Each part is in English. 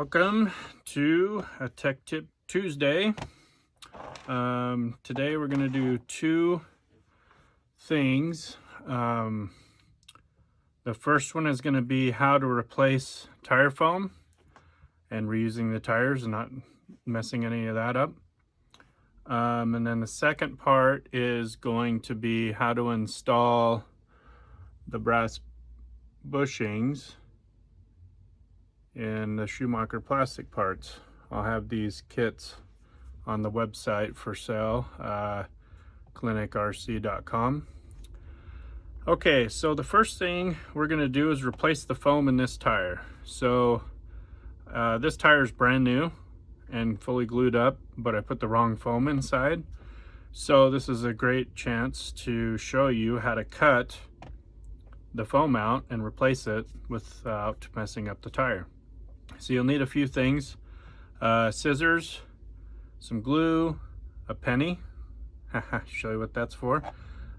Welcome to a Tech Tip Tuesday. Today we're going to do two things. The first one is going to be how to replace tire foam and reusing the tires and not messing any of that up. And then the second part is going to be how to install the brass bushings in the Schumacher plastic parts. I'll have these kits on the website for sale, klinikRC.com. Okay, so the first thing we're going to do is replace the foam in this tire. So this tire is brand new and fully glued up, but I put the wrong foam inside. So this is a great chance to show you how to cut the foam out and replace it without messing up the tire. So you'll need a few things: scissors, some glue, a penny, show you what that's for,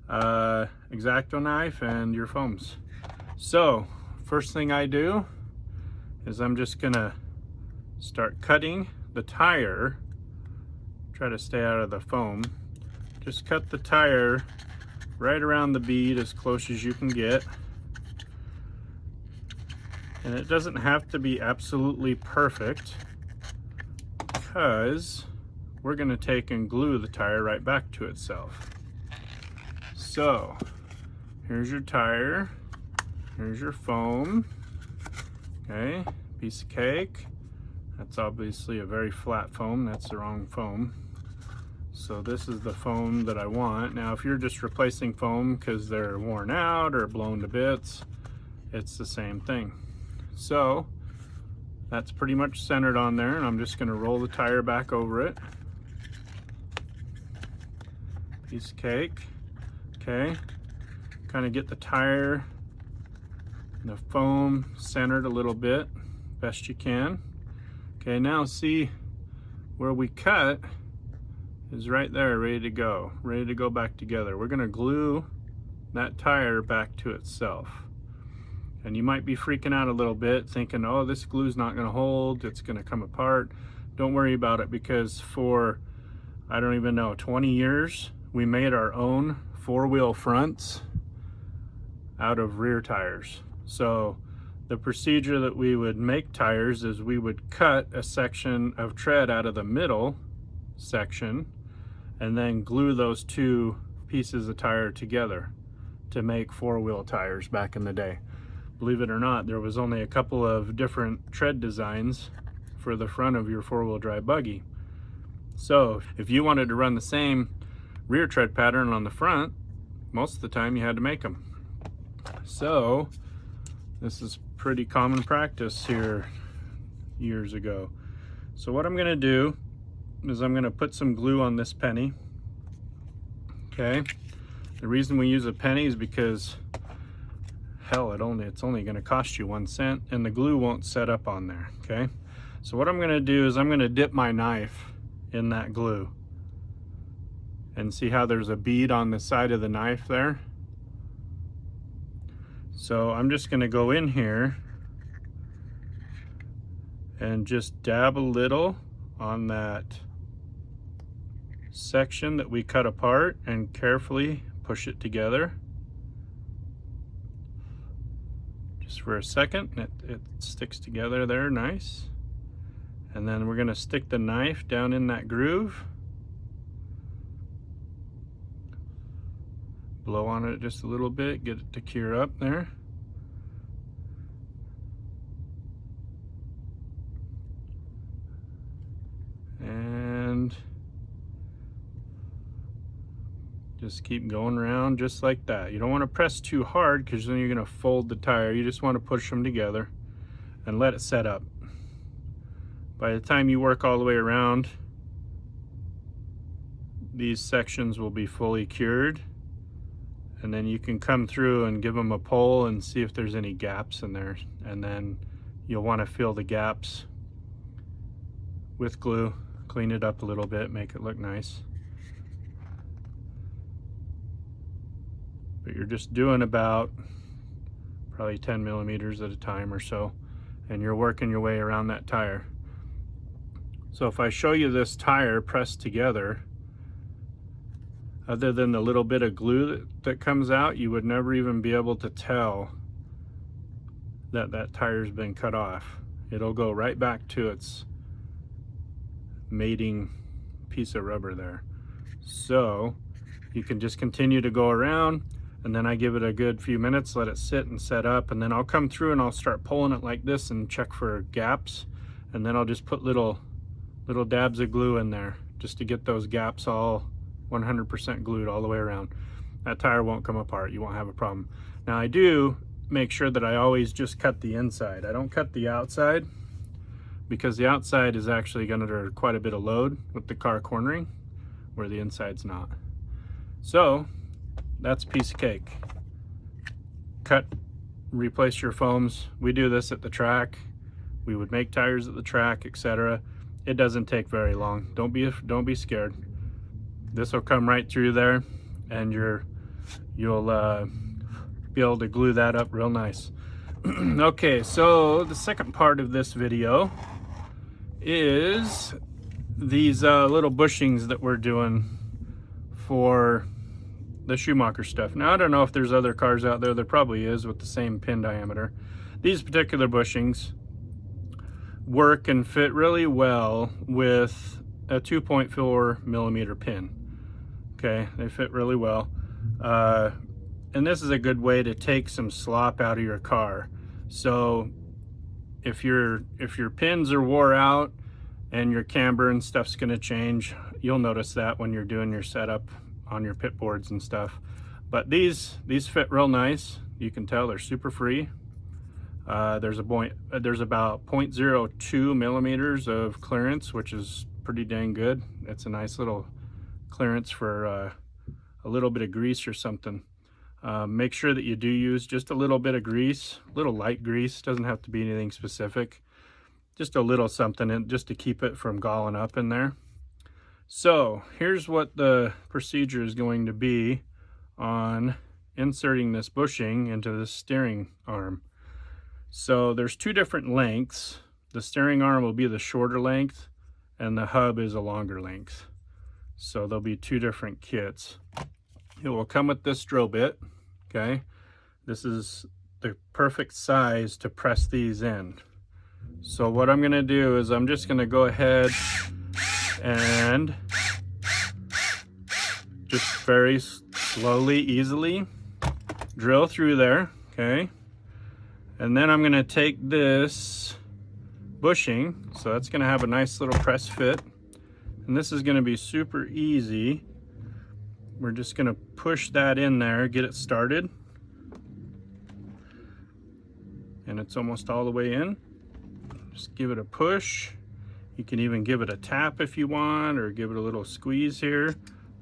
X-Acto knife, and your foams. So first thing I do is I'm just gonna start cutting the tire. Try to stay out of the foam. Just cut the tire right around the bead as close as you can get. And it doesn't have to be absolutely perfect, because we're going to take and glue the tire right back to itself. So here's your tire, here's your foam. Okay, piece of cake. That's obviously a very flat foam. That's the wrong foam. So this is the foam that I want. Now if you're just replacing foam because they're worn out or blown to bits, it's the same thing. So that's pretty much centered on there, and I'm just going to roll the tire back over it. Piece of cake. Okay, kind of get the tire and the foam centered a little bit, best you can. Okay, now see where we cut is right there, ready to go back together. We're going to glue that tire back to itself. And you might be freaking out a little bit thinking, oh, this glue's not going to hold, it's going to come apart. Don't worry about it, because for, I don't even know, 20 years, we made our own four-wheel fronts out of rear tires. So the procedure that we would make tires is we would cut a section of tread out of the middle section and then glue those two pieces of tire together to make four-wheel tires back in the day. Believe it or not, there was only a couple of different tread designs for the front of your four-wheel drive buggy. So if you wanted to run the same rear tread pattern on the front, most of the time you had to make them. So this is pretty common practice here years ago. So what I'm going to do is I'm going to put some glue on this penny. Okay, the reason we use a penny is because hell, it's only going to cost you 1 cent, and the glue won't set up on there. Okay, so what I'm going to do is I'm going to dip my knife in that glue and see how there's a bead on the side of the knife there. So I'm just going to go in here and just dab a little on that section that we cut apart and carefully push it together. For a second, it sticks together there, nice. And then we're going to stick the knife down in that groove, blow on it just a little bit, get it to cure up there. And just keep going around just like that. You don't want to press too hard, because then you're going to fold the tire. You just want to push them together and let it set up. By the time you work all the way around, these sections will be fully cured, and then you can come through and give them a pull and see if there's any gaps in there, and then you'll want to fill the gaps with glue, clean it up a little bit, make it look nice. But you're just doing about probably 10 millimeters at a time or so, and you're working your way around that tire. So if I show you this tire pressed together, other than the little bit of glue that comes out, you would never even be able to tell that that tire's been cut off. It'll go right back to its mating piece of rubber there. So you can just continue to go around, and then I give it a good few minutes, let it sit and set up, and then I'll come through and I'll start pulling it like this and check for gaps, and then I'll just put little dabs of glue in there just to get those gaps all 100% glued all the way around. That tire won't come apart. You won't have a problem. Now I do make sure that I always just cut the inside. I don't cut the outside, because the outside is actually under quite a bit of load with the car cornering, where the inside's not. So that's a piece of cake. Cut, replace your foams. We do this at the track. We would make tires at the track, etc. It doesn't take very long. Don't be scared. This will come right through there, and you'll be able to glue that up real nice. Okay, so the second part of this video is these little bushings that we're doing for the Schumacher stuff. Now I don't know if there's other cars out there. There probably is, with the same pin diameter. These particular bushings work and fit really well with a 2.4 millimeter pin. Okay, they fit really well, and this is a good way to take some slop out of your car. So if your pins are wore out and your camber and stuff's going to change, you'll notice that when you're doing your setup on your pit boards and stuff. But these fit real nice. You can tell they're super free. There's about 0.02 millimeters of clearance, which is pretty dang good. It's a nice little clearance for a little bit of grease or something. Make sure that you do use just a little bit of grease, little light grease. Doesn't have to be anything specific, just a little something in, just to keep it from galling up in there. So here's what the procedure is going to be on inserting this bushing into the steering arm. So there's two different lengths. The steering arm will be the shorter length, and the hub is a longer length. So there'll be two different kits. It will come with this drill bit. Okay, this is the perfect size to press these in. So what I'm going to do is I'm just going to go ahead and just very slowly, easily drill through there. Okay, and then I'm going to take this bushing, so that's going to have a nice little press fit, and this is going to be super easy. We're just going to push that in there, get it started, and it's almost all the way in. Just give it a push. You can even give it a tap if you want, or give it a little squeeze here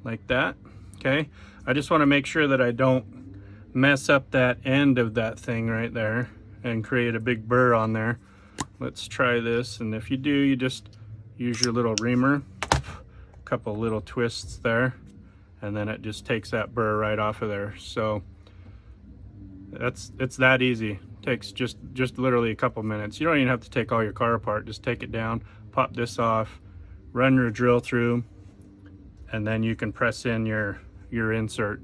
like that. Okay, I just want to make sure that I don't mess up that end of that thing right there and create a big burr on there. Let's try this, and if you do, you just use your little reamer, a couple little twists there, and then it just takes that burr right off of there. So it's that easy. Takes just literally a couple minutes. You don't even have to take all your car apart. Just take it down, pop this off, run your drill through, and then you can press in your insert.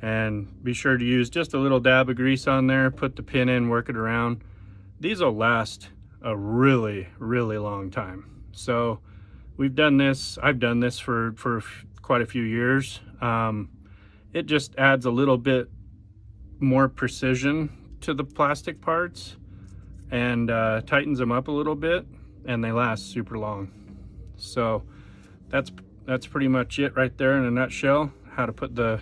And be sure to use just a little dab of grease on there, put the pin in, work it around. These will last a really, really long time. So we've done this, I've done this for quite a few years. It just adds a little bit more precision to the plastic parts and tightens them up a little bit, and they last super long. So that's pretty much it right there in a nutshell, how to put the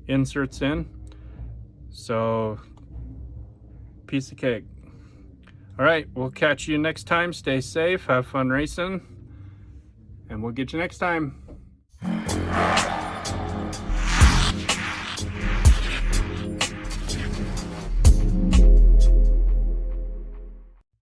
inserts in. So piece of cake. All right, we'll catch you next time. Stay safe, have fun racing, and we'll get you next time.